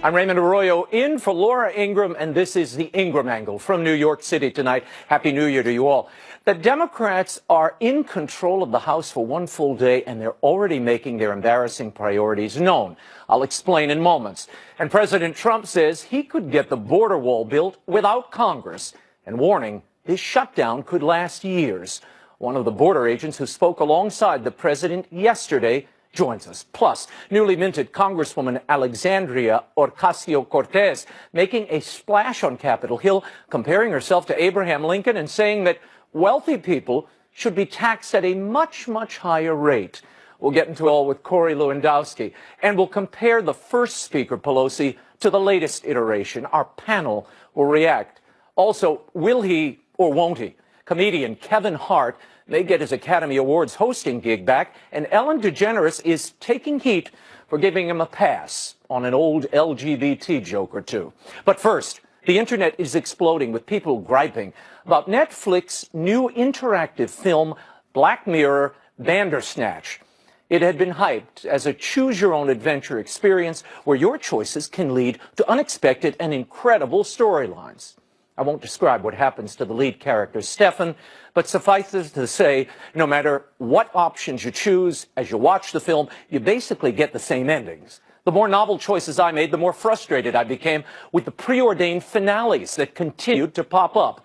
I'm Raymond Arroyo in for Laura Ingraham, and this is the Ingraham Angle from New York City tonight. Happy New Year to you all. The Democrats are in control of the House for one full day, and they're already making their embarrassing priorities known. I'll explain in moments. And President Trump says he could get the border wall built without Congress, and warning this shutdown could last years. One of the border agents who spoke alongside the president yesterday joins us. Plus, newly minted Congresswoman Alexandria Ocasio-Cortez making a splash on Capitol Hill, comparing herself to Abraham Lincoln and saying that wealthy people should be taxed at a much, much higher rate. We'll get into it all with Corey Lewandowski, and we'll compare the first Speaker Pelosi to the latest iteration. Our panel will react. Also, will he or won't he? Comedian Kevin Hart may get his Academy Awards hosting gig back, and Ellen DeGeneres is taking heat for giving him a pass on an old LGBT joke or two. But first, the internet is exploding with people griping about Netflix's new interactive film, Black Mirror Bandersnatch. It had been hyped as a choose-your-own-adventure experience where your choices can lead to unexpected and incredible storylines. I won't describe what happens to the lead character, Stefan, but suffice it to say, no matter what options you choose as you watch the film, you basically get the same endings. The more novel choices I made, the more frustrated I became with the preordained finales that continued to pop up.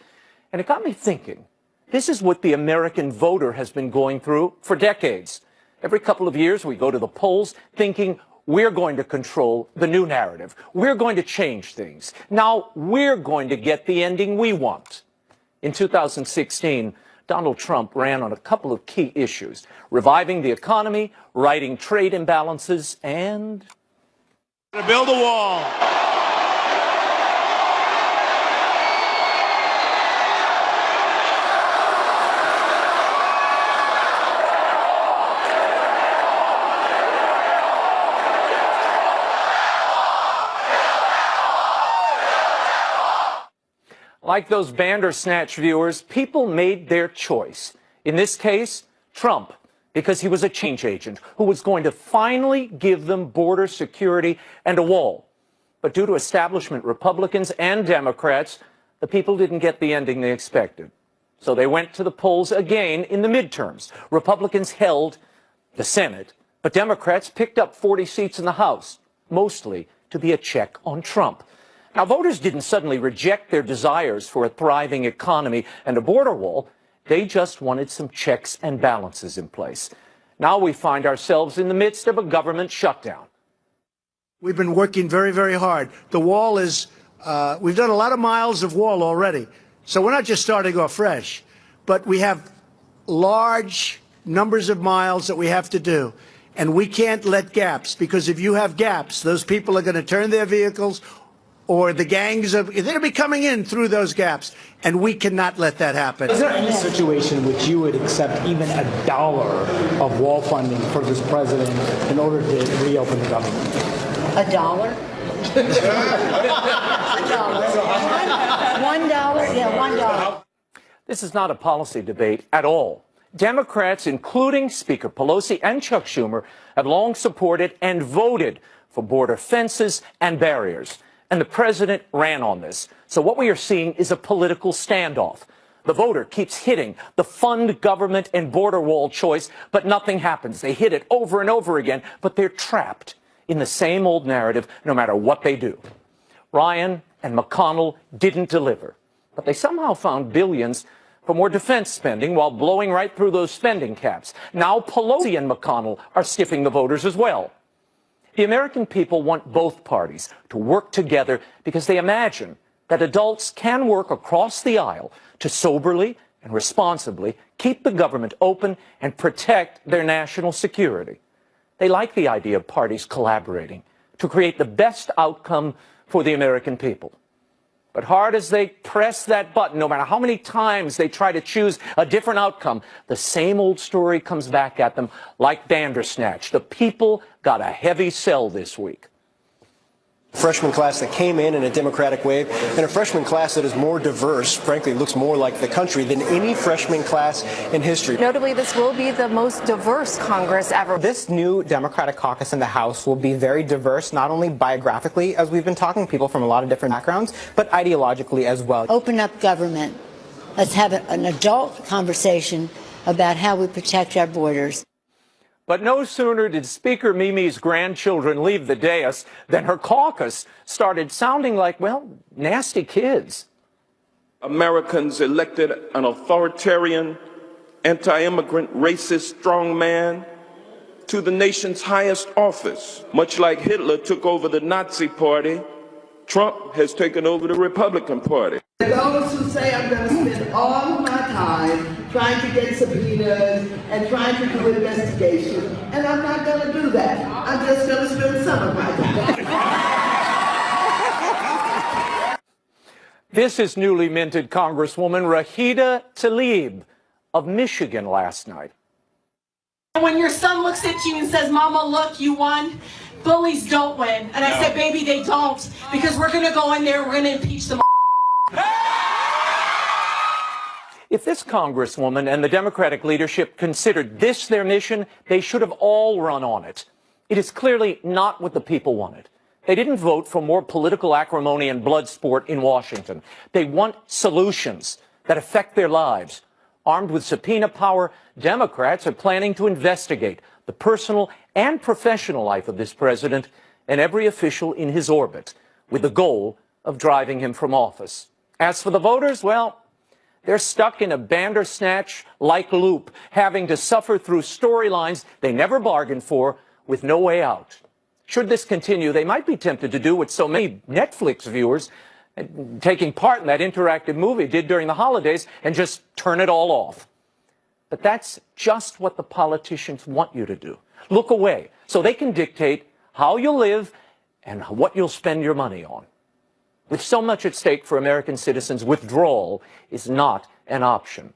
And it got me thinking, this is what the American voter has been going through for decades. Every couple of years, we go to the polls thinking, we're going to control the new narrative. We're going to change things. Now we're going to get the ending we want. In 2016, Donald Trump ran on a couple of key issues: reviving the economy, righting trade imbalances, and to build a wall. Like those Bandersnatch viewers, people made their choice. In this case, Trump, because he was a change agent who was going to finally give them border security and a wall. But due to establishment Republicans and Democrats, the people didn't get the ending they expected. So they went to the polls again in the midterms. Republicans held the Senate, but Democrats picked up 40 seats in the House, mostly to be a check on Trump. Now, voters didn't suddenly reject their desires for a thriving economy and a border wall. They just wanted some checks and balances in place. Now we find ourselves in the midst of a government shutdown. We've been working very, very hard. The wall is, we've done a lot of miles of wall already. So we're not just starting off fresh, but we have large numbers of miles that we have to do. And we can't let gaps, because if you have gaps, those people are going to turn their vehicles, or the gangs they're going to be coming in through those gaps, and we cannot let that happen. Is there any situation in which you would accept even $1 of wall funding for this president in order to reopen the government? $1? $1? $1? Yeah, $1. This is not a policy debate at all. Democrats, including Speaker Pelosi and Chuck Schumer, have long supported and voted for border fences and barriers. And the president ran on this. So what we are seeing is a political standoff. The voter keeps hitting the fund government and border wall choice, but nothing happens. They hit it over and over again, but they're trapped in the same old narrative no matter what they do. Ryan and McConnell didn't deliver, but they somehow found billions for more defense spending while blowing right through those spending caps. Now Pelosi and McConnell are stiffing the voters as well. The American people want both parties to work together because they imagine that adults can work across the aisle to soberly and responsibly keep the government open and protect their national security. They like the idea of parties collaborating to create the best outcome for the American people. But hard as they press that button, no matter how many times they try to choose a different outcome, the same old story comes back at them like Bandersnatch. The people got a heavy sell this week. Freshman class that came in a democratic wave, and a freshman class that is more diverse, frankly, looks more like the country than any freshman class in history. Notably, this will be the most diverse Congress ever. This new Democratic caucus in the House will be very diverse, not only biographically, as we've been talking, people from a lot of different backgrounds, but ideologically as well. Open up government. Let's have an adult conversation about how we protect our borders. But no sooner did Speaker Mimi's grandchildren leave the dais than her caucus started sounding like, well, nasty kids. Americans elected an authoritarian, anti-immigrant, racist strongman to the nation's highest office. Much like Hitler took over the Nazi Party, Trump has taken over the Republican Party. Those who say I'm going to spend all of my time trying to get subpoenas and trying to do investigations, and I'm not going to do that. I'm just going to spend some of my time. This is newly minted Congresswoman Rahida Tlaib of Michigan last night. When your son looks at you and says, Mama, look, you won, bullies don't win. And I said, baby, they don't, because we're going to go in there, we're going to impeach them. If this Congresswoman and the Democratic leadership considered this their mission, they should have all run on it. It is clearly not what the people wanted. They didn't vote for more political acrimony and blood sport in Washington. They want solutions that affect their lives. Armed with subpoena power, Democrats are planning to investigate the personal and professional life of this president and every official in his orbit, with the goal of driving him from office. As for the voters, well, they're stuck in a Bandersnatch-like loop, having to suffer through storylines they never bargained for with no way out. Should this continue, they might be tempted to do what so many Netflix viewers taking part in that interactive movie did during the holidays and just turn it all off. But that's just what the politicians want you to do. Look away so they can dictate how you'll live and what you'll spend your money on. With so much at stake for American citizens, withdrawal is not an option.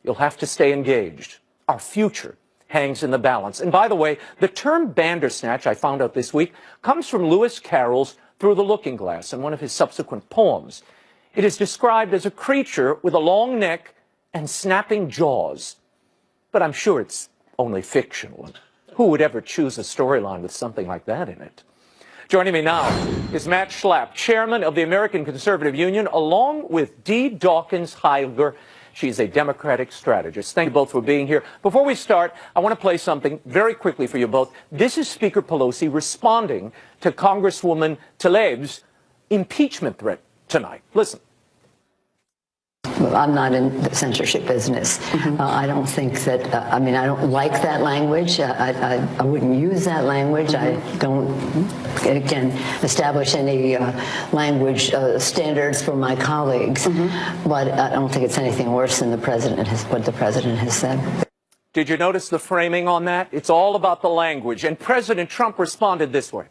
You'll have to stay engaged. Our future hangs in the balance. And by the way, the term Bandersnatch, I found out this week, comes from Lewis Carroll's Through the Looking Glass in one of his subsequent poems. It is described as a creature with a long neck and snapping jaws. But I'm sure it's only fictional. Who would ever choose a storyline with something like that in it? Joining me now is Matt Schlapp, chairman of the American Conservative Union, along with Dee Dawkins-Heidler. She's a Democratic strategist. Thank you both for being here. Before we start, I want to play something very quickly for you both. This is Speaker Pelosi responding to Congresswoman Tlaib's impeachment threat tonight. Listen. Well, I'm not in the censorship business. I don't think that, I mean, I don't like that language. I wouldn't use that language. I don't, again, establish any language standards for my colleagues. But I don't think it's anything worse than what the president has said. Did you notice the framing on that? It's all about the language. And President Trump responded this way.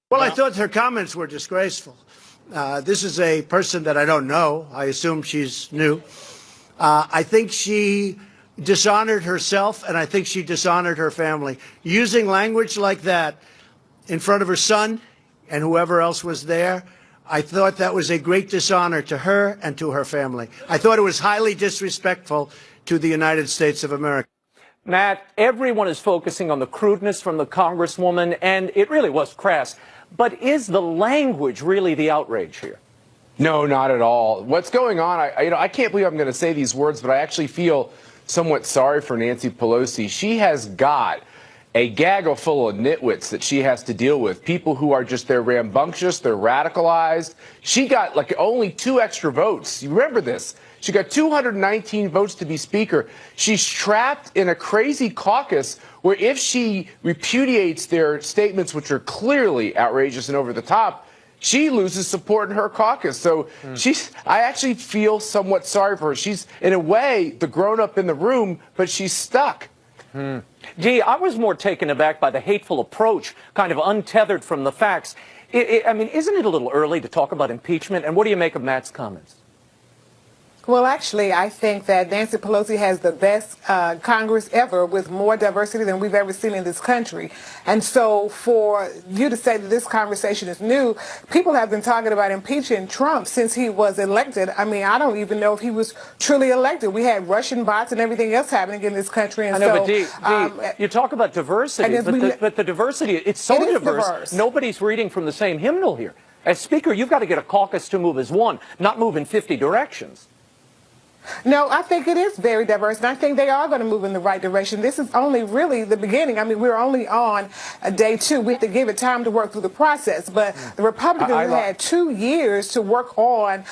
Well, I thought her comments were disgraceful. This is a person that I don't know. I assume she's new. I think she dishonored herself, and I think she dishonored her family. Using language like that in front of her son and whoever else was there, I thought that was a great dishonor to her and to her family. I thought it was highly disrespectful to the United States of America. Matt, everyone is focusing on the crudeness from the Congresswoman, and it really was crass. But is the language really the outrage here? No, not at all. What's going on, I can't believe I'm going to say these words, but I actually feel somewhat sorry for Nancy Pelosi. She has got a gaggle full of nitwits that she has to deal with, people who are just, they're rambunctious, they're radicalized. She got like only 2 extra votes. You remember this? She got 219 votes to be speaker. She's trapped in a crazy caucus where if she repudiates their statements, which are clearly outrageous and over the top, she loses support in her caucus. So I actually feel somewhat sorry for her. She's, in a way, the grown-up in the room, but she's stuck. Dee, I was more taken aback by the hateful approach, kind of untethered from the facts. I mean, isn't it a little early to talk about impeachment? And what do you make of Matt's comments? Well, actually, I think that Nancy Pelosi has the best Congress ever, with more diversity than we've ever seen in this country. And so for you to say that this conversation is new, people have been talking about impeaching Trump since he was elected. I mean, I don't even know if he was truly elected. We had Russian bots and everything else happening in this country. And I know, but you talk about diversity, but the diversity, it's so diverse. Nobody's reading from the same hymnal here. As Speaker, you've got to get a caucus to move as one, not move in 50 directions. No, I think it is very diverse, and I think they are going to move in the right direction. This is only really the beginning. I mean, we're only on day 2. We have to give it time to work through the process. But the Republicans have had 2 years to work on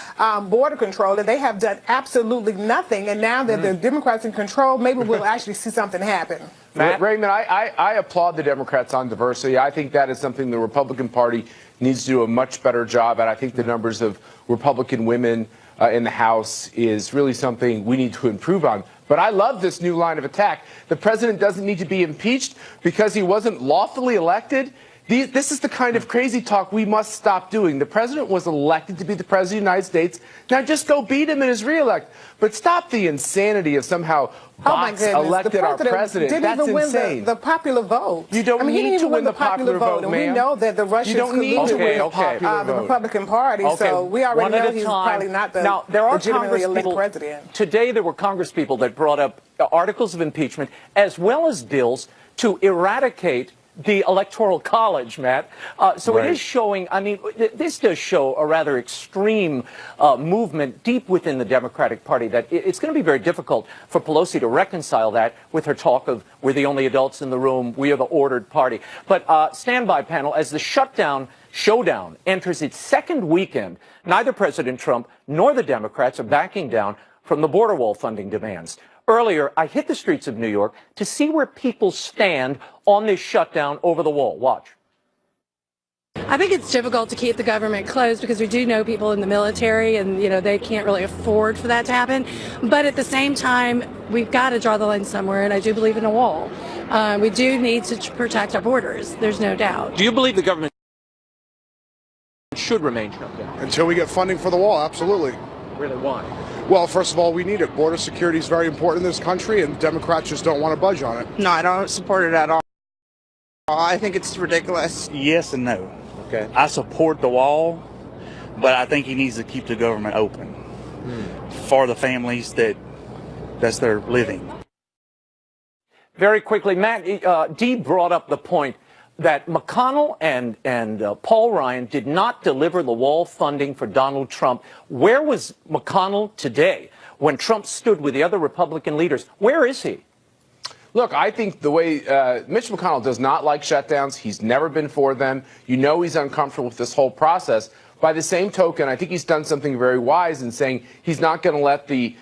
border control, and they have done absolutely nothing. And now that the Democrats in control, maybe we'll actually see something happen. Raymond, I applaud the Democrats on diversity. I think that is something the Republican Party needs to do a much better job at. I think the numbers of Republican women in the House is really something we need to improve on. But I love this new line of attack. The president doesn't need to be impeached because he wasn't lawfully elected. This is the kind of crazy talk we must stop doing. The president was elected to be the president of the United States. Now just go beat him in his reelect. But stop the insanity of somehow bots elected our president. Didn't That's even insane. win the popular vote. You don't need to win the popular vote, and we know that the Russians colluded with the Republican Party, so we already know he's probably not the legitimately elected president. Today there were Congress people that brought up articles of impeachment as well as bills to eradicate the Electoral College, Matt. So it is showing, I mean, this does show a rather extreme movement deep within the Democratic Party that it's going to be very difficult for Pelosi to reconcile that with her talk of we're the only adults in the room, we are the ordered party. But stand by, panel, as the showdown enters its second weekend, neither President Trump nor the Democrats are backing down from the border wall funding demands. Earlier, I hit the streets of New York to see where people stand on this shutdown over the wall. Watch. I think it's difficult to keep the government closed because we do know people in the military and, you know, they can't really afford for that to happen. But at the same time, we've got to draw the line somewhere, and I do believe in a wall. We do need to protect our borders. There's no doubt. Do you believe the government should remain shut down? Until we get funding for the wall, absolutely. Really, why? Well, first of all, we need it. Border security is very important in this country, and Democrats just don't want to budge on it. No, I don't support it at all. I think it's ridiculous. Yes and no. Okay. I support the wall, but I think he needs to keep the government open for the families that's their living. Very quickly, Matt, Dee brought up the point that McConnell and Paul Ryan did not deliver the wall funding for Donald Trump. Where was McConnell today when Trump stood with the other Republican leaders? Where is he? Look, I think the way Mitch McConnell does not like shutdowns. He's never been for them. You know he's uncomfortable with this whole process. By the same token, I think he's done something very wise in saying he's not going to let the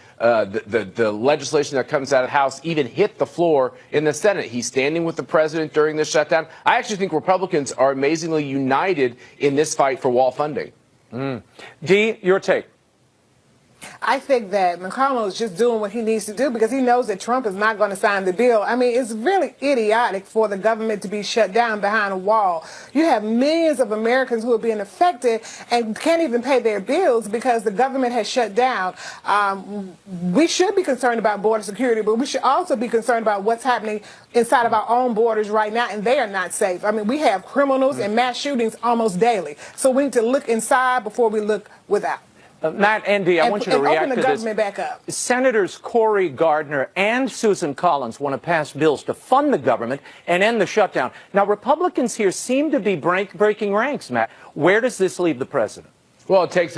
legislation that comes out of the House even hit the floor in the Senate. He's standing with the president during this shutdown. I actually think Republicans are amazingly united in this fight for wall funding. Dee, your take. I think that McConnell is just doing what he needs to do because he knows that Trump is not going to sign the bill. I mean, it's really idiotic for the government to be shut down behind a wall. You have millions of Americans who are being affected and can't even pay their bills because the government has shut down. We should be concerned about border security, but we should also be concerned about what's happening inside of our own borders right now, and they are not safe. I mean, we have criminals and mass shootings almost daily. So we need to look inside before we look without. Matt and Dee, I want you to react to this. Government back up. Senators Cory Gardner and Susan Collins want to pass bills to fund the government and end the shutdown. Now, Republicans here seem to be breaking ranks, Matt. Where does this leave the president? Well, it takes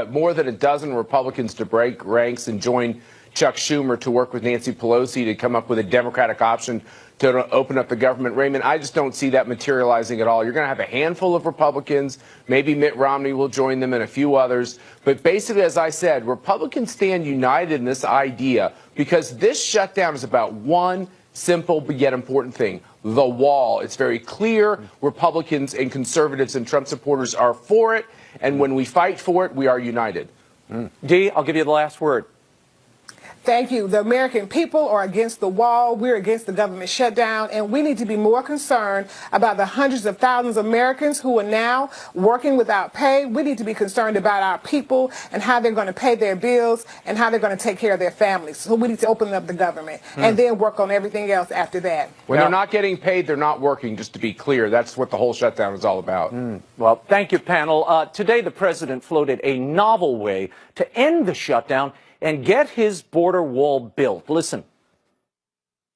more than a dozen Republicans to break ranks and join Chuck Schumer to work with Nancy Pelosi to come up with a Democratic option to open up the government. Raymond, I just don't see that materializing at all. You're going to have a handful of Republicans. Maybe Mitt Romney will join them and a few others. But basically, as I said, Republicans stand united in this idea because this shutdown is about one simple but yet important thing, the wall. It's very clear Republicans and conservatives and Trump supporters are for it. And when we fight for it, we are united. Dee, I'll give you the last word. Thank you. The American people are against the wall. We're against the government shutdown, and we need to be more concerned about the hundreds of thousands of Americans who are now working without pay. We need to be concerned about our people and how they're going to pay their bills and how they're going to take care of their families. So we need to open up the government and then work on everything else after that. When they're not getting paid, they're not working, just to be clear. That's what the whole shutdown is all about. Well, thank you, panel. Today, the president floated a novel way to end the shutdown and get his border wall built. Listen.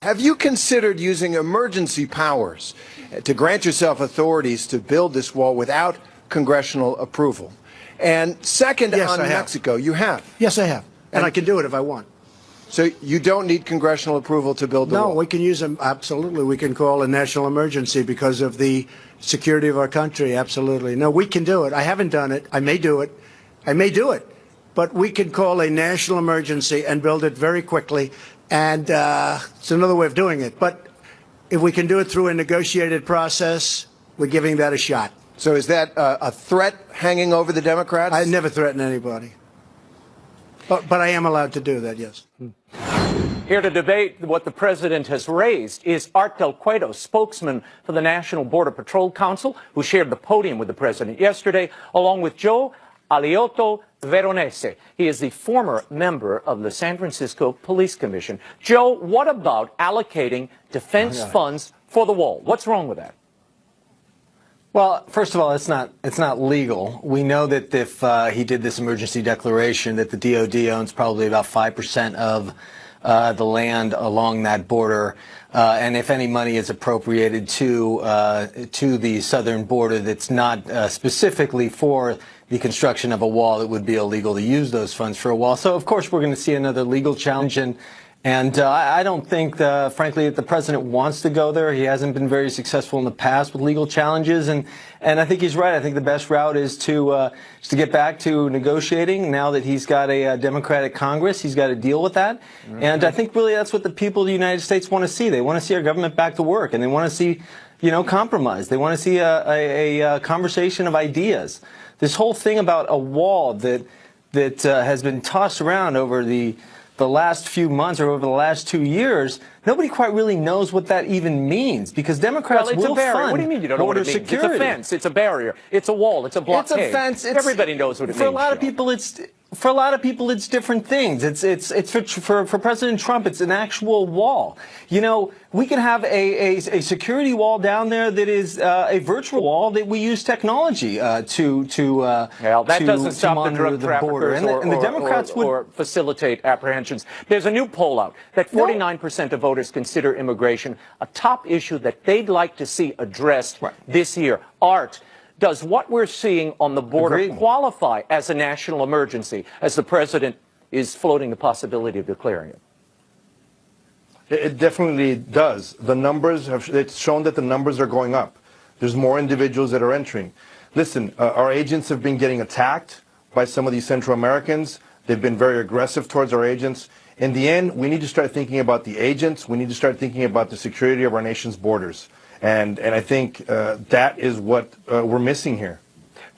Have you considered using emergency powers to grant yourself authorities to build this wall without congressional approval? And second, Yes, on I have. Mexico, you have. Yes, I have. And I can do it if I want. So you don't need congressional approval to build the wall? No, we can use them. Absolutely. We can call a national emergency because of the security of our country. Absolutely. No, we can do it. I haven't done it. I may do it. I may do it. But we can call a national emergency and build it very quickly. And it's another way of doing it. But if we can do it through a negotiated process, we're giving that a shot. So is that a threat hanging over the Democrats? I never threaten anybody. But I am allowed to do that, yes. Here to debate what the president has raised is Art Del Cueto, spokesman for the National Border Patrol Council, who shared the podium with the president yesterday, along with Joe Alioto Veronese. He is the former member of the San Francisco Police Commission. Joe, what about allocating defense funds for the wall? What's wrong with that? Well, first of all, it's not legal. We know that if he did this emergency declaration, that the DOD owns probably about 5% of the land along that border, and if any money is appropriated to the southern border that's not specifically for the construction of a wall, it would be illegal to use those funds for a wall. So, of course, we're going to see another legal challenge, and I don't think, frankly, that the president wants to go there. He hasn't been very successful in the past with legal challenges, and I think he's right. I think the best route is to get back to negotiating. Now that he's got a Democratic Congress, he's got to deal with that. And I think really that's what the people of the United States want to see. They want to see our government back to work, and they want to see, compromise. They want to see a conversation of ideas. This whole thing about a wall that has been tossed around over the last few months or over the last 2 years, nobody quite really knows what that even means, because Democrats will fund. What do you mean you don't know what it means? Security. It's a fence, it's a barrier, it's a wall, it's a blockade. It's a fence. Everybody knows what it means. For a lot of people, it's different things. It's for President Trump, it's an actual wall. We can have a security wall down there that is a virtual wall that we use technology that doesn't stop the drug traffickers and the Democrats or facilitate apprehensions. There's a new poll out that 49% of voters consider immigration a top issue that they'd like to see addressed this year. Art, does what we're seeing on the border qualify as a national emergency, as the president is floating the possibility of declaring it? It definitely does. The numbers it's shown that the numbers are going up. There's more individuals that are entering. Listen, our agents have been getting attacked by some of these Central Americans. They've been very aggressive towards our agents. In the end, we need to start thinking about the agents. We need to start thinking about the security of our nation's borders. And I think that is what we're missing here.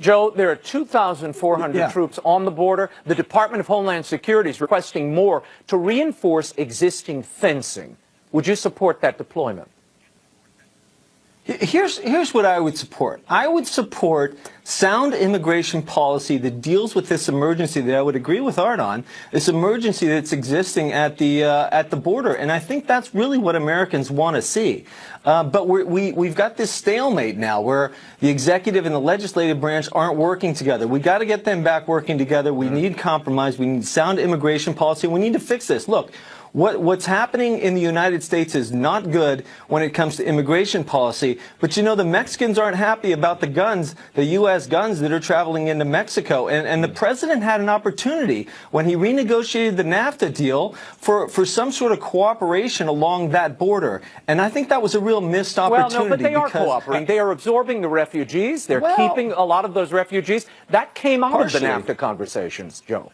Joe, there are 2,400 troops on the border. The Department of Homeland Security is requesting more to reinforce existing fencing. Would you support that deployment? Here's what I would support. I would support sound immigration policy that deals with this emergency that I would agree with Art on, this emergency that's existing at the border. And I think that's really what Americans want to see. But we've got this stalemate now where the executive and the legislative branch aren't working together. We've got to get them back working together. We need compromise. We need sound immigration policy. We need to fix this. Look. What's happening in the United States is not good when it comes to immigration policy. But the Mexicans aren't happy about the guns, the U.S. guns that are traveling into Mexico. And the president had an opportunity when he renegotiated the NAFTA deal for some sort of cooperation along that border. And I think that was a real missed opportunity. Well, no, but they are cooperating. They are absorbing the refugees. They're keeping a lot of those refugees. That came out of the NAFTA conversations, Joe.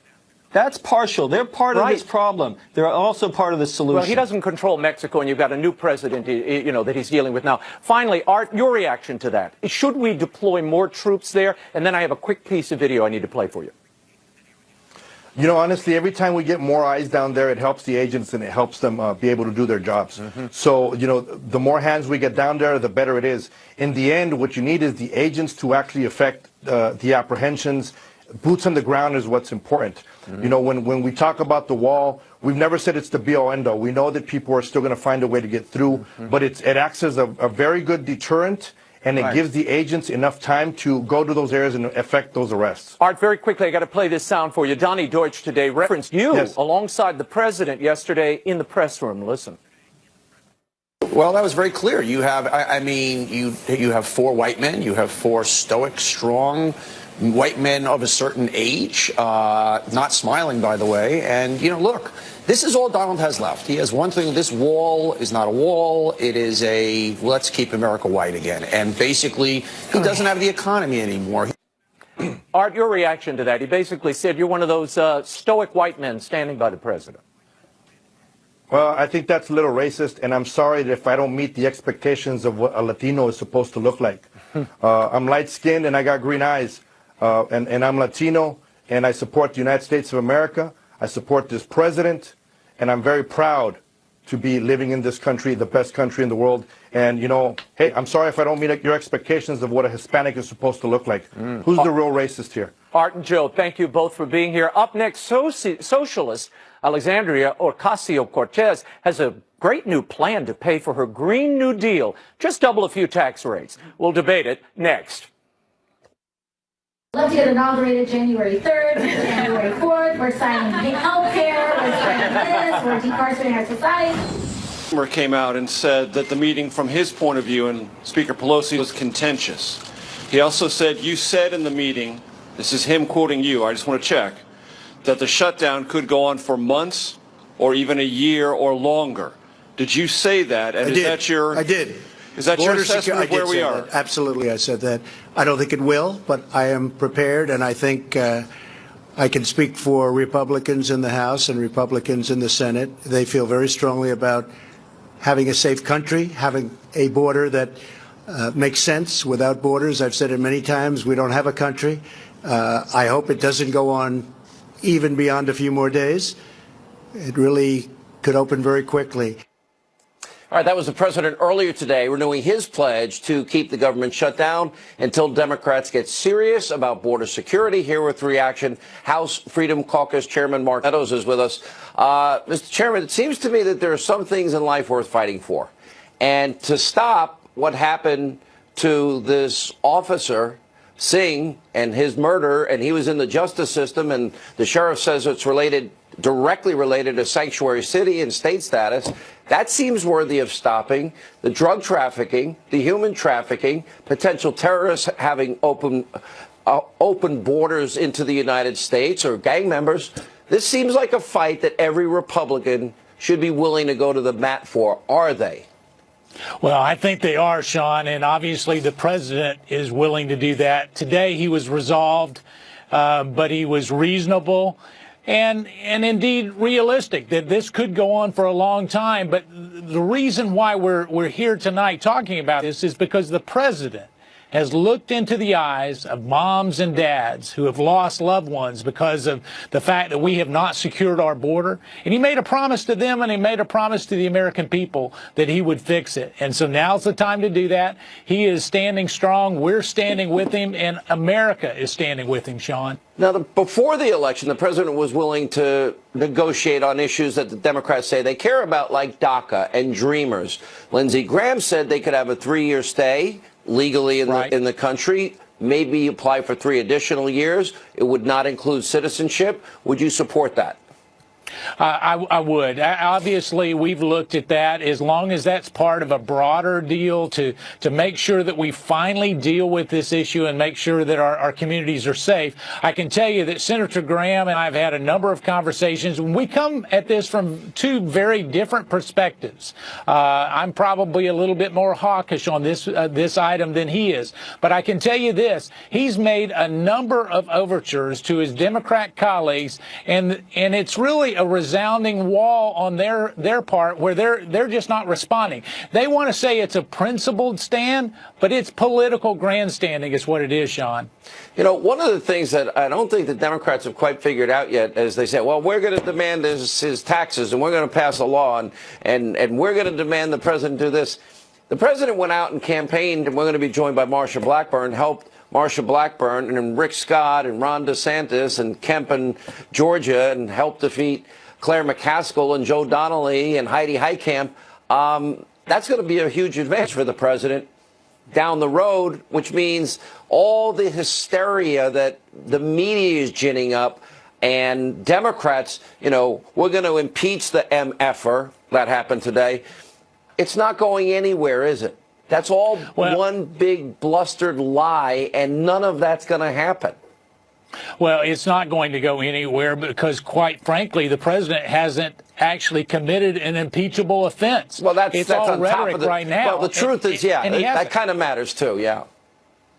That's partial. They're part of this problem. They're also part of the solution. Well, he doesn't control Mexico, and you've got a new president, that he's dealing with now. Finally, Art, your reaction to that. Should we deploy more troops there? And then I have a quick piece of video I need to play for you. You know, honestly, every time we get more eyes down there, it helps the agents and it helps them be able to do their jobs. So, you know, the more hands we get down there, the better it is. In the end, what you need is the agents to actually affect the apprehensions. Boots on the ground is what's important. You know, when we talk about the wall, we've never said it's the be-all, end-all. We know that people are still going to find a way to get through, but it acts as a very good deterrent. And it gives the agents enough time to go to those areas and effect those arrests. Art, very quickly, I got to play this sound for you. Donnie Deutsch today referenced you alongside the president yesterday in the press room. Listen. Well, that was very clear. You have, I mean, you have 4 white men. You have 4 stoic, strong white men of a certain age, not smiling, by the way. And, you know, look, this is all Donald has left. He has one thing. This wall is not a wall. It is a let's keep America white again. And basically, he doesn't have the economy anymore. Art, your reaction to that? He basically said you're one of those stoic white men standing by the president. Well, I think that's a little racist, and I'm sorry if I don't meet the expectations of what a Latino is supposed to look like. I'm light-skinned and I got green eyes, and I'm Latino, and I support the United States of America. I support this president, and I'm very proud to be living in this country, the best country in the world. And, you know, hey, I'm sorry if I don't meet your expectations of what a Hispanic is supposed to look like. Who's the real racist here? Art and Joe, thank you both for being here. Up next, socialist Alexandria Ocasio-Cortez has a great new plan to pay for her Green New Deal. Just double a few tax rates. We'll debate it next. Let's get inaugurated January 3rd, January 4th. We're signing health care. We're signing this. We're decarcerating our society. Came out and said that the meeting from his point of view and Speaker Pelosi was contentious. He also said, you said in the meeting, this is him quoting you, I just want to check, that the shutdown could go on for months or even a year or longer. Did you say that? And is that your... I did. Is that your assessment of where we are? That. Absolutely, I said that. I don't think it will, but I am prepared, and I think I can speak for Republicans in the House and Republicans in the Senate. They feel very strongly about having a safe country, having a border that makes sense. Without borders, I've said it many times, we don't have a country. I hope it doesn't go on even beyond a few more days. It really could open very quickly. All right, that was the president earlier today renewing his pledge to keep the government shut down until Democrats get serious about border security. Here with reaction, House Freedom Caucus Chairman Mark Meadows is with us. Mr. Chairman, it seems to me that there are some things in life worth fighting for. And to stop what happened to this officer, Singh, and his murder, and he was in the justice system, and the sheriff says it's directly related to sanctuary city and state status. That seems worthy of stopping. The drug trafficking, the human trafficking, potential terrorists having open borders into the United States, or gang members. This seems like a fight that every Republican should be willing to go to the mat for. Are they? Well, I think they are, Sean, and obviously the president is willing to do that. Today he was resolved, but he was reasonable and indeed realistic that this could go on for a long time. But the reason why we're here tonight talking about this is because the president has looked into the eyes of moms and dads who have lost loved ones because of the fact that we have not secured our border. And he made a promise to them, and he made a promise to the American people that he would fix it. And so now's the time to do that. He is standing strong. We're standing with him, and America is standing with him, Sean. Now, before the election, the president was willing to negotiate on issues that the Democrats say they care about, like DACA and Dreamers. Lindsey Graham said they could have a 3-year stay legally in the country, maybe apply for 3 additional years. It would not include citizenship. Would you support that? I would. Obviously, we've looked at that as long as that's part of a broader deal to make sure that we finally deal with this issue and make sure that our communities are safe. I can tell you that Senator Graham and I have had a number of conversations. We come at this from 2 very different perspectives. I'm probably a little bit more hawkish on this item than he is. But I can tell you this. He's made a number of overtures to his Democrat colleagues, and it's really a resounding wall on their part where they're just not responding. They want to say it's a principled stand, but it's political grandstanding is what it is, Sean. You know, one of the things that I don't think the Democrats have quite figured out yet is they say, well, we're going to demand his taxes and we're going to pass a law and we're going to demand the president do this. The president went out and campaigned, and we're going to be joined by Marsha Blackburn, helped Marsha Blackburn and Rick Scott and Ron DeSantis and Kemp in Georgia and helped defeat Claire McCaskill and Joe Donnelly and Heidi Heitkamp. That's going to be a huge advantage for the president down the road, which means all the hysteria that the media is ginning up and Democrats, you know, we're going to impeach the MFer that happened today. It's not going anywhere, is it? That's all one big blustered lie, and none of that's going to happen. Well, it's not going to go anywhere because, quite frankly, the president hasn't actually committed an impeachable offense. Well, that's all on rhetoric top of the, right now. Well, the truth is, yeah, that kind of matters too, yeah.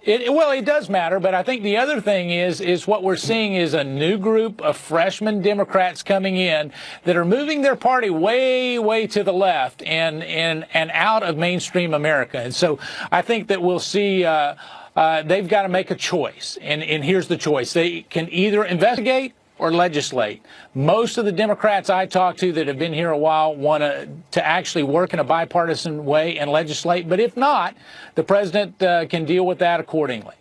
Well, it does matter, but I think the other thing is what we're seeing is a new group of freshman Democrats coming in that are moving their party way, way to the left and out of mainstream America. And so I think that we'll see they've got to make a choice. And here's the choice. They can either investigate or legislate. Most of the Democrats I talk to that have been here a while want to actually work in a bipartisan way and legislate. But if not, the president can deal with that accordingly.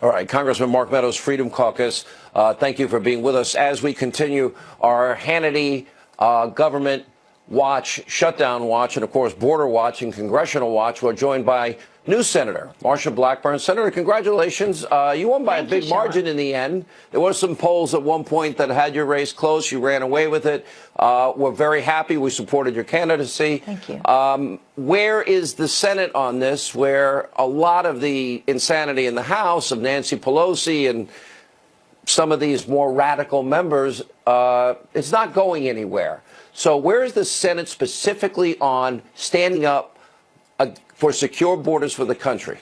All right, Congressman Mark Meadows, Freedom Caucus, thank you for being with us as we continue our Hannity government watch, shutdown watch, and, of course, border watch and congressional watch. We're joined by new Senator Marsha Blackburn. Senator, congratulations. You won by a big margin in the end. There were some polls at one point that had your race close. You ran away with it. We're very happy. We supported your candidacy. Thank you. Where is the Senate on this, where a lot of the insanity in the House of Nancy Pelosi and some of these more radical members, it's not going anywhere. So where is the Senate specifically on standing up for secure borders for the country?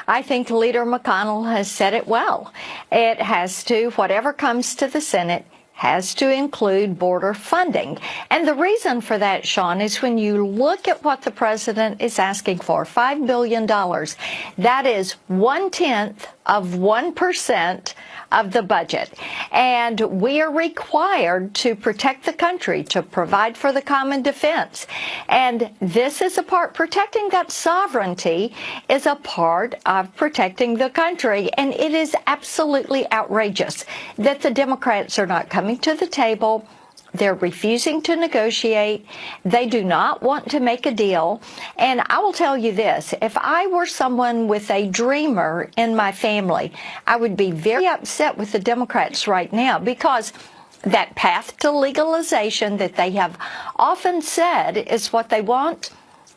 I think Leader McConnell has said it well. It has to, whatever comes to the Senate, has to include border funding. And the reason for that, Sean, is when you look at what the president is asking for, $5 billion, that is 0.1% of the budget. And we are required to protect the country, to provide for the common defense. And this is a part, protecting that sovereignty is a part of protecting the country. And it is absolutely outrageous that the Democrats are not coming to the table. They're refusing to negotiate. They do not want to make a deal. And I will tell you this, if I were someone with a dreamer in my family, I would be very upset with the Democrats right now, because that path to legalization that they have often said is what they want,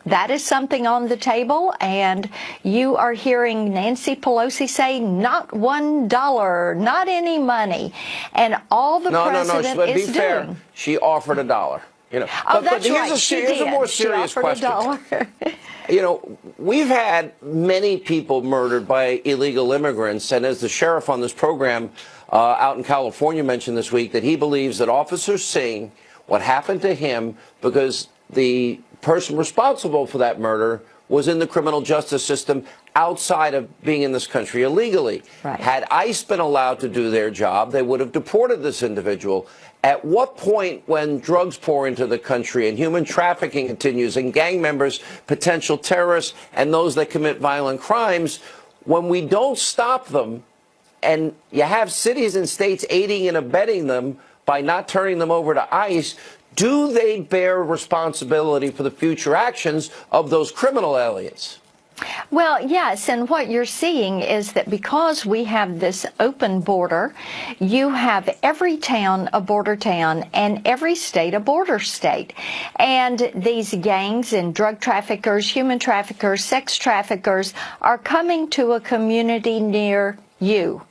that is something on the table, and you are hearing Nancy Pelosi say not $1, not any money, and all the president but is be fair, doing. She offered $1. You know, Oh, that's right. Here's a more serious question. $1. You know, we've had many people murdered by illegal immigrants, and as the sheriff on this program out in California mentioned this week, that he believes that Officer Singh, what happened to him because the person responsible for that murder was in the criminal justice system outside of being in this country illegally. Right. Had ICE been allowed to do their job, they would have deported this individual. At what point, when drugs pour into the country and human trafficking continues and gang members, potential terrorists, and those that commit violent crimes, when we don't stop them and you have cities and states aiding and abetting them by not turning them over to ICE, do they bear responsibility for the future actions of those criminal aliens? Well, yes, and what you're seeing is that because we have this open border, you have every town a border town and every state a border state. And these gangs and drug traffickers, human traffickers, sex traffickers are coming to a community near you.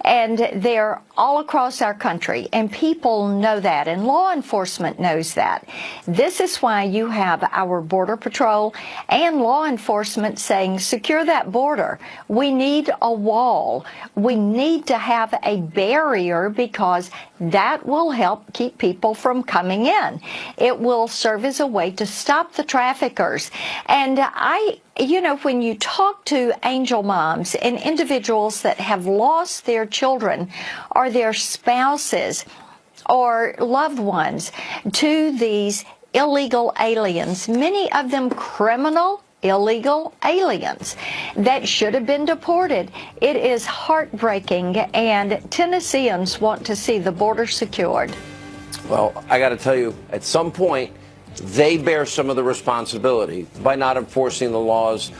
And they're all across our country, and people know that, and law enforcement knows that. This is why you have our Border Patrol and law enforcement saying, secure that border. We need a wall. We need to have a barrier because that will help keep people from coming in. It will serve as a way to stop the traffickers. And you know, when you talk to angel moms and individuals that have lost their children or their spouses or loved ones to these illegal aliens, many of them criminal illegal aliens that should have been deported. It is heartbreaking, and Tennesseans want to see the border secured. Well, I got to tell you, at some point, they bear some of the responsibility by not enforcing the laws.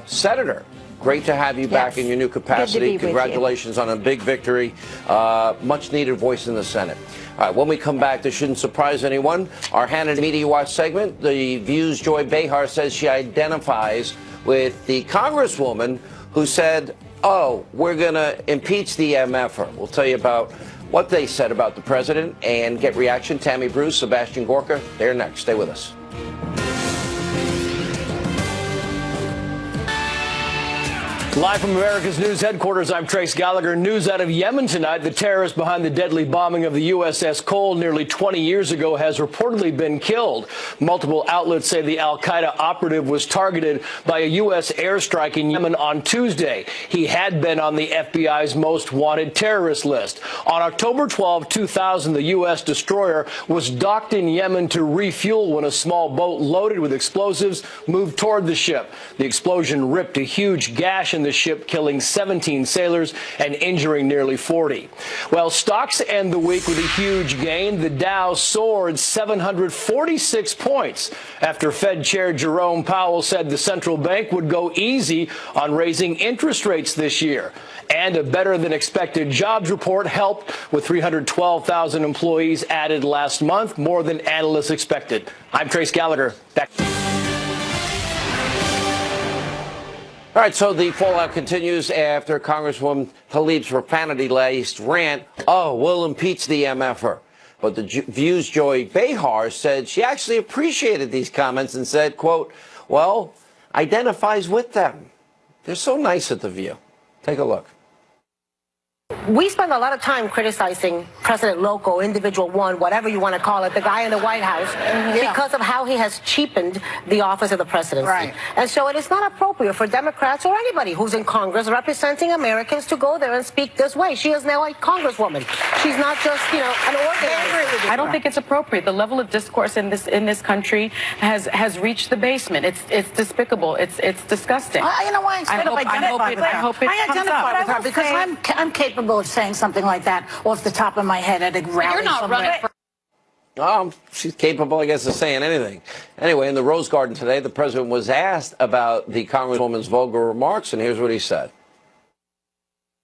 Senator, great to have you back in your new capacity. Congratulations on a big victory. Much needed voice in the Senate. All right, when we come back, this shouldn't surprise anyone. Our Hannity Media Watch segment, the View's Joy Behar says she identifies with the Congresswoman who said, oh, we're going to impeach the MFer. We'll tell you about what they said about the president and get reaction. Tammy Bruce, Sebastian Gorka, they're next. Stay with us. Live from America's News Headquarters, I'm Trace Gallagher. News out of Yemen tonight. The terrorist behind the deadly bombing of the USS Cole nearly 20 years ago has reportedly been killed. Multiple outlets say the al-Qaeda operative was targeted by a U.S. airstrike in Yemen on Tuesday. He had been on the FBI's most wanted terrorist list. On October 12, 2000, the U.S. destroyer was docked in Yemen to refuel when a small boat loaded with explosives moved toward the ship. The explosion ripped a huge gash in the ship, killing 17 sailors and injuring nearly 40. Well, stocks end the week with a huge gain. The Dow soared 746 points after Fed Chair Jerome Powell said the central bank would go easy on raising interest rates this year. And a better-than-expected jobs report helped, with 312,000 employees added last month, more than analysts expected. I'm Trace Gallagher. Back. All right, so the fallout continues after Congresswoman Tlaib's profanity-laced rant, oh, we'll impeach the MFer. But the View's Joy Behar said she actually appreciated these comments and said, quote, well, identifies with them. They're so nice at The View. Take a look. We spend a lot of time criticizing President Loco, Individual One, whatever you want to call it, the guy in the White House, because of how he has cheapened the office of the presidency. Right. And so it is not appropriate for Democrats or anybody who's in Congress representing Americans to go there and speak this way. She is now a congresswoman. She's not just, you know, an organizer. I don't think it's appropriate. The level of discourse in this country has reached the basement. It's despicable. It's disgusting. You know why? I hope it comes up. With her because I'm capable of saying something like that off the top of my head at a rally. You're not running. She's capable, I guess, of saying anything. Anyway, in the Rose Garden today, the president was asked about the Congresswoman's vulgar remarks, and here's what he said.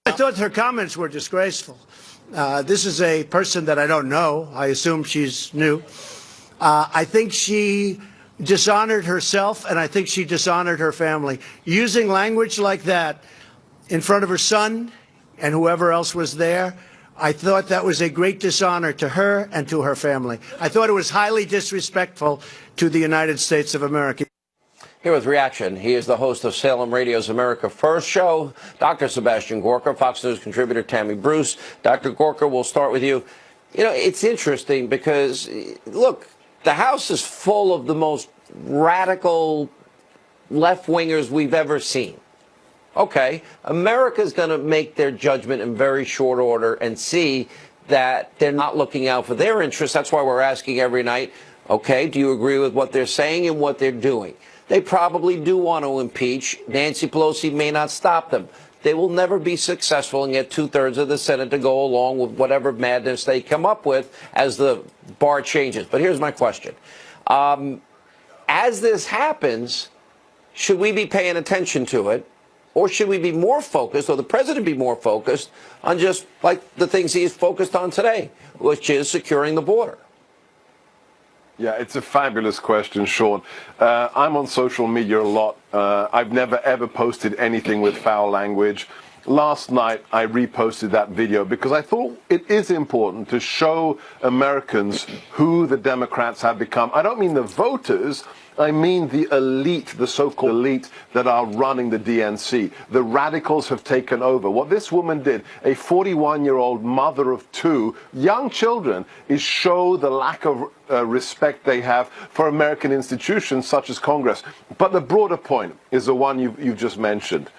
I thought her comments were disgraceful. This is a person that I don't know. I assume she's new. I think she dishonored herself, and I think she dishonored her family. Using language like that in front of her son and whoever else was there, I thought that was a great dishonor to her and to her family. I thought it was highly disrespectful to the United States of America. Here with reaction, he is the host of Salem Radio's America First show, Dr. Sebastian Gorka, Fox News contributor Tammy Bruce. Dr. Gorka, we'll start with you. You know, it's interesting because, look, the House is full of the most radical left-wingers we've ever seen. Okay, America's going to make their judgment in very short order and see that they're not looking out for their interests. That's why we're asking every night, okay, do you agree with what they're saying and what they're doing? They probably do want to impeach. Nancy Pelosi may not stop them. They will never be successful and get two-thirds of the Senate to go along with whatever madness they come up with as the bar changes. But here's my question. As this happens, should we be paying attention to it? Or should we be more focused, or the president be more focused, on just like the things he is focused on today, which is securing the border? Yeah, it's a fabulous question, Sean. I'm on social media a lot. I've never, ever posted anything with foul language. last night I reposted that video because I thought it is important to show Americans who the Democrats have become. I don't mean the voters, I mean the elite, the so-called elite that are running the DNC. The radicals have taken over. What this woman did, a 41-year-old mother of two young children, is show the lack of respect they have for American institutions such as Congress. But the broader point is the one you've just mentioned.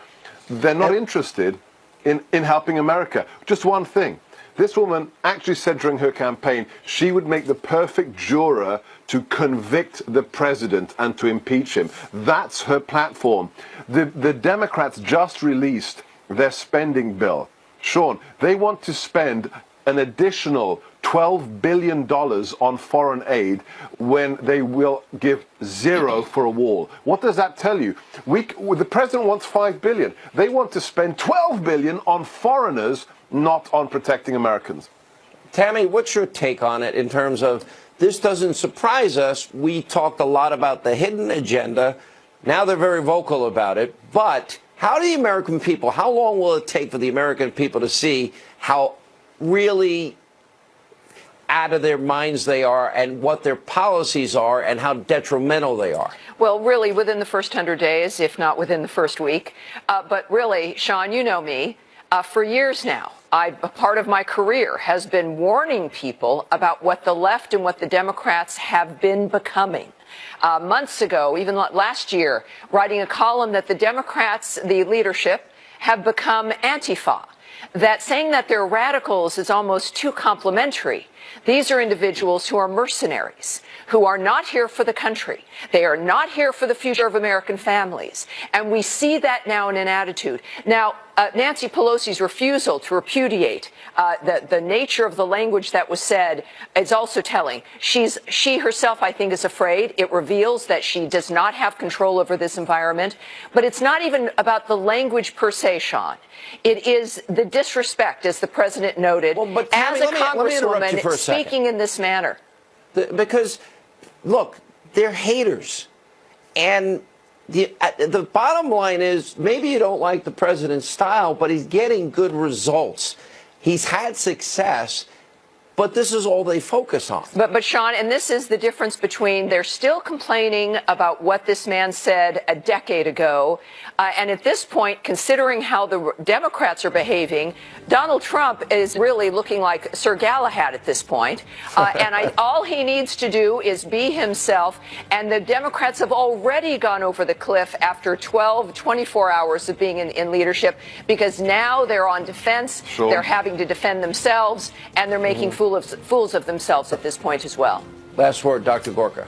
They're not interested in helping America. Just one thing. This woman actually said during her campaign she would make the perfect juror to convict the president and to impeach him. That's her platform. The Democrats just released their spending bill. Sean, they want to spend an additional $12 billion on foreign aid when they will give zero for a wall. What does that tell you? The president wants $5 billion. They want to spend $12 billion on foreigners, not on protecting Americans. Tammy, what's your take on it in terms of this doesn't surprise us? We talked a lot about the hidden agenda. Now they're very vocal about it. But how do the American people, how long will it take for the American people to see how really out of their minds they are and what their policies are and how detrimental they are? Well, really within the first 100 days, if not within the first week. But really, Sean, you know me, for years now, a part of my career has been warning people about what the left and what the Democrats have been becoming. Months ago, even last year, writing a column that the Democrats, the leadership, have become Antifa. That saying that they're radicals is almost too complimentary. These are individuals who are mercenaries, who are not here for the country. They are not here for the future of American families. And we see that now in an attitude. Now, Nancy Pelosi's refusal to repudiate the nature of the language that was said is also telling. She herself, I think, is afraid. It reveals that she does not have control over this environment. But it's not even about the language per se, Sean. It is the disrespect, as the president noted, well, but Tammy, as a congresswoman speaking in this manner. Because, look, they're haters. And the bottom line is maybe you don't like the president's style, but he's getting good results. He's had success. But this is all they focus on. But Sean, and this is the difference between they're still complaining about what this man said a decade ago. And at this point, considering how the Democrats are behaving, Donald Trump is really looking like Sir Galahad at this point. All he needs to do is be himself. And the Democrats have already gone over the cliff after 24 hours of being in leadership, because now they're on defense. Sure. They're having to defend themselves, and they're making fools of themselves at this point as well. Last word, Dr. Gorka.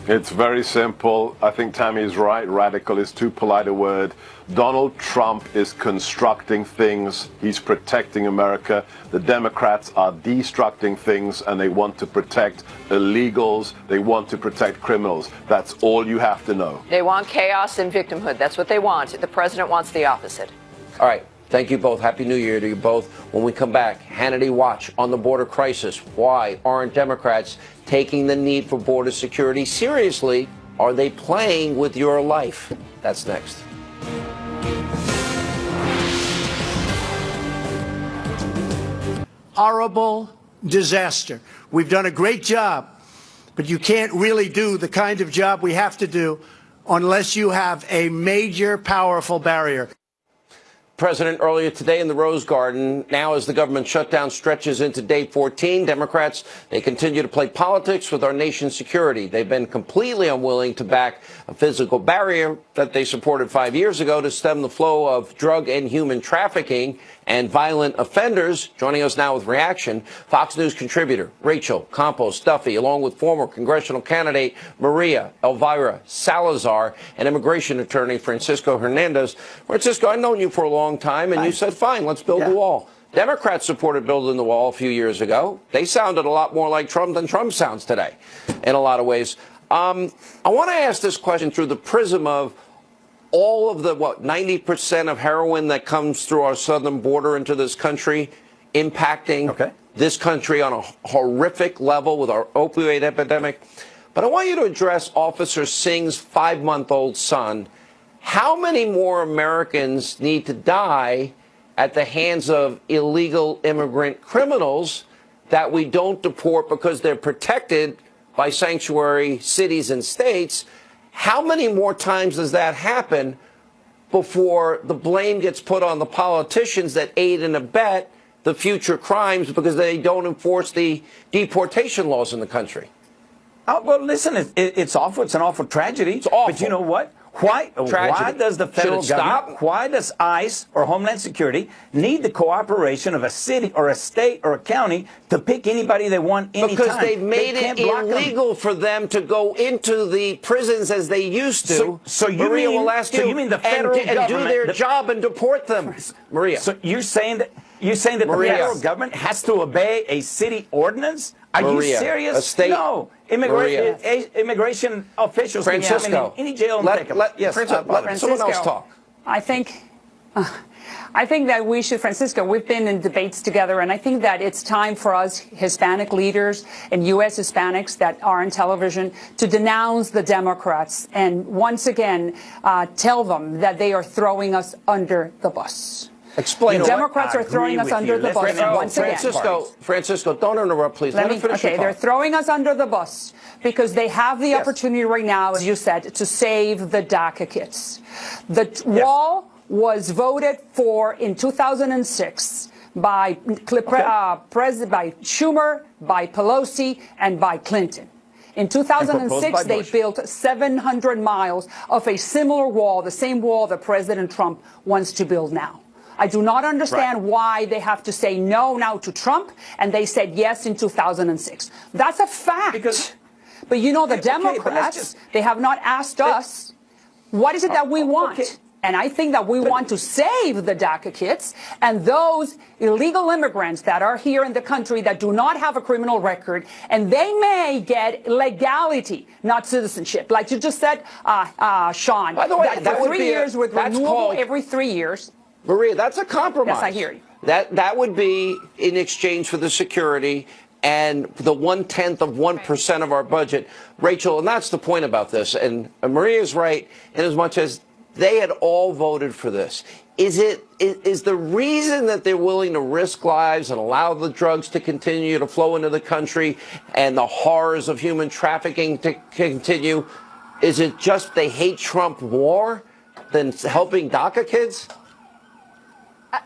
It's very simple. I think Tammy is right. Radical is too polite a word. Donald Trump is constructing things. He's protecting America. The Democrats are destructing things, and they want to protect illegals. They want to protect criminals. That's all you have to know. They want chaos and victimhood. That's what they want. The president wants the opposite. All right. Thank you both. Happy New Year to you both. When we come back, Hannity Watch on the border crisis. Why aren't Democrats taking the need for border security seriously? Are they playing with your life? That's next. Horrible disaster. We've done a great job, but you can't really do the kind of job we have to do unless you have a major, powerful barrier. President earlier today in the Rose Garden. Now, as the government shutdown stretches into day 14, Democrats, they continue to play politics with our nation's security. They've been completely unwilling to back a physical barrier that they supported 5 years ago to stem the flow of drug and human trafficking and violent offenders. Joining us now with reaction, Fox News contributor Rachel Campos Duffy, along with former congressional candidate Maria Elvira Salazar and immigration attorney Francisco Hernandez. Francisco, I've known you for a long time, and you said, fine, let's build the wall. Democrats supported building the wall a few years ago. They sounded a lot more like Trump than Trump sounds today in a lot of ways. I want to ask this question through the prism of all of the, 90% of heroin that comes through our southern border into this country impacting this country on a horrific level with our opioid epidemic. But I want you to address Officer Singh's 5-month-old son. how many more Americans need to die at the hands of illegal immigrant criminals that we don't deport because they're protected by sanctuary cities and states? How many more times does that happen before the blame gets put on the politicians that aid and abet the future crimes because they don't enforce the deportation laws in the country? Well, listen, it's awful. It's an awful tragedy. It's awful. But you know what? Why does the federal government, why does ICE or Homeland Security need the cooperation of a city or a state or a county to pick anybody they want anytime? Because they've made it illegal for them to go into the prisons as they used to. So you Maria mean, will ask so you, you mean the federal and government, do their job and deport them, Maria? So you're saying that Maria, the federal government has to obey a city ordinance? Are Maria, you serious? a state, no. Immigration officials can have them in any jail and take them. Let someone else talk. I think that we should, Francisco, we've been in debates together, and I think that it's time for us Hispanic leaders and U.S. Hispanics that are on television to denounce the Democrats and once again tell them that they are throwing us under the bus. Explain. The Democrats are throwing us under the bus once again. Francisco, don't interrupt, please. Let me finish. Okay, they're throwing us under the bus because they have the opportunity right now, as you said, to save the DACA kids. The wall was voted for in 2006 by Schumer, by Pelosi, and by Clinton. In 2006, they built 700 miles of a similar wall, the same wall that President Trump wants to build now. I do not understand why they have to say no now to Trump, and they said yes in 2006. That's a fact. But you know, the Democrats, they have not asked us, what is it that we want? And I think that we want to save the DACA kids and those illegal immigrants that are here in the country that do not have a criminal record, and they may get legality, not citizenship. Like you just said, Sean, by the way, that for 3 years with renewal every 3 years. Maria, that's a compromise. Yes, I hear you. That would be in exchange for the security and the 0.1% of our budget. Rachel, and that's the point about this, and Maria's right in as much as they had all voted for this. Is the reason that they're willing to risk lives and allow the drugs to continue to flow into the country and the horrors of human trafficking to continue, is it just they hate Trump more than helping DACA kids?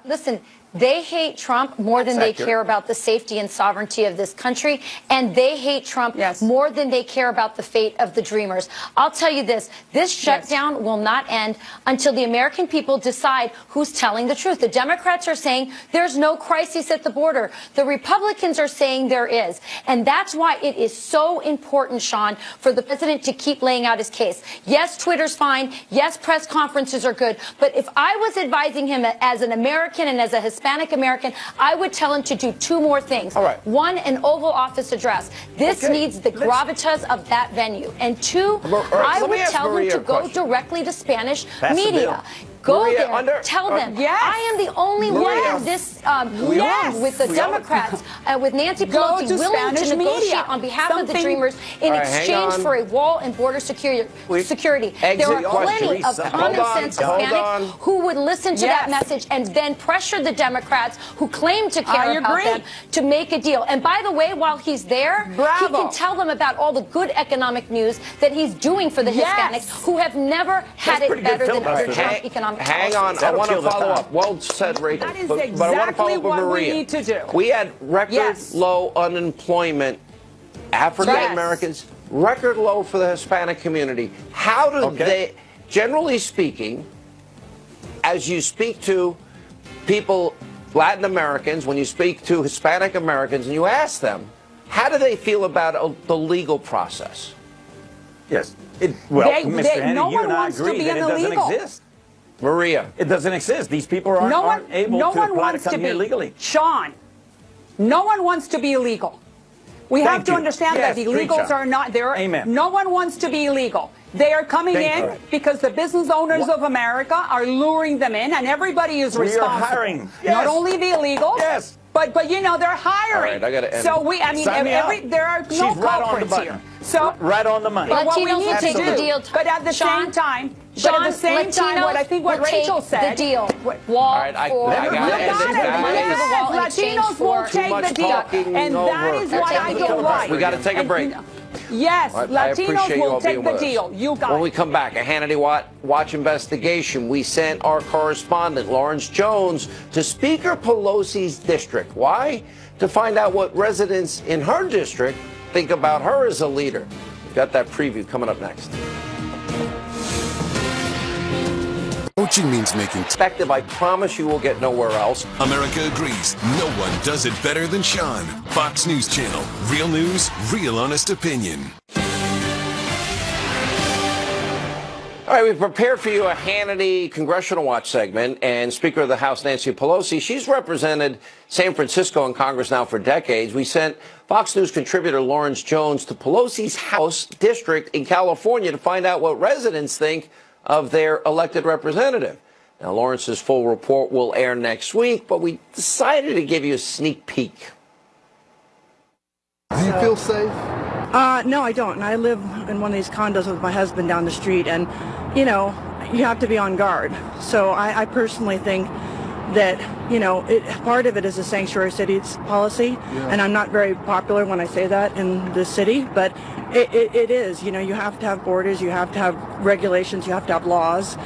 Listen, they hate Trump more than they care about the safety and sovereignty of this country, and they hate Trump more than they care about the fate of the Dreamers. I'll tell you this shutdown will not end until the American people decide who's telling the truth. The Democrats are saying there's no crisis at the border. The Republicans are saying there is. And that's why it is so important, Sean, for the president to keep laying out his case. Yes, Twitter's fine. Yes, press conferences are good. But if I was advising him as an American and as a Hispanic American, I would tell him to do two more things. All right. One, an Oval Office address. This needs the gravitas of that venue. And two, I would tell him to go directly to Spanish media. Go there, tell them, I am the only one in this room with the Democrats, with Nancy Pelosi willing to negotiate on behalf of the Dreamers in exchange for a wall and border security. There are plenty of common sense Hispanics who would listen to that message and then pressure the Democrats who claim to care about them to make a deal. And by the way, while he's there, he can tell them about all the good economic news that he's doing for the Hispanics who have never had it better than under Trump economic. Hang on, I want to follow up. Well said, Rachel. That is but I want to follow up with Maria. We need to do. We had record low unemployment, African Americans, record low for the Hispanic community. How do they, generally speaking, as you speak to people, Latin Americans, when you speak to Hispanic Americans and you ask them, how do they feel about the legal process? Yes. Mr. Haney, no you one and I wants to agree be that in it the doesn't legal. exist. Maria. It doesn't exist. These people aren't able to apply to come here legally. Sean, no one wants to be illegal. We have to understand that the illegals are not there. Amen. No one wants to be illegal. They are coming in because the business owners of America are luring them in, and everybody is responsible. We are hiring. Not only the illegals. Yes. But you know, they're hiring. All right, I gotta end. So I mean, there are no culprits here. So right on the money. But what we Latinos need will to take do, the deal. but at the same time, what I think what Rachel said, the deal. All right, I gotta end it. Yes, Latinos will take the deal, and that is what I don't like. We got to take a break. Yes, Latinos will take the deal. You got it. When we come back, a Hannity Watch investigation. We sent our correspondent, Lawrence Jones, to Speaker Pelosi's district. Why? To find out what residents in her district think about her as a leader. We've got that preview coming up next. Coaching means making perspective. I promise you will get nowhere else. America agrees. No one does it better than Sean. Fox News Channel. Real news, real honest opinion. All right, we've prepared for you a Hannity Congressional Watch segment, and Speaker of the House Nancy Pelosi, she's represented San Francisco in Congress now for decades. We sent Fox News contributor Lawrence Jones to Pelosi's House district in California to find out what residents think of their elected representative. Now, Lawrence's full report will air next week, but we decided to give you a sneak peek. Do you feel safe? No, I don't. And I live in one of these condos with my husband down the street, and, you know, you have to be on guard. So I personally think that, you know, part of it is a sanctuary cities policy, and I'm not very popular when I say that in the city, but it is. You know, you have to have borders, you have to have regulations, you have to have laws.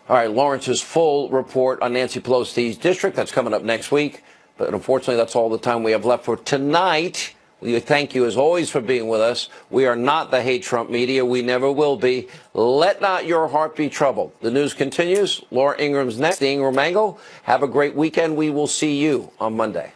All right, Lawrence's full report on Nancy Pelosi's district, that's coming up next week. But unfortunately, that's all the time we have left for tonight. We thank you, as always, for being with us. We are not the hate Trump media. We never will be. Let not your heart be troubled. The news continues. Laura Ingram's next. The Ingram Angle. Have a great weekend. We will see you on Monday.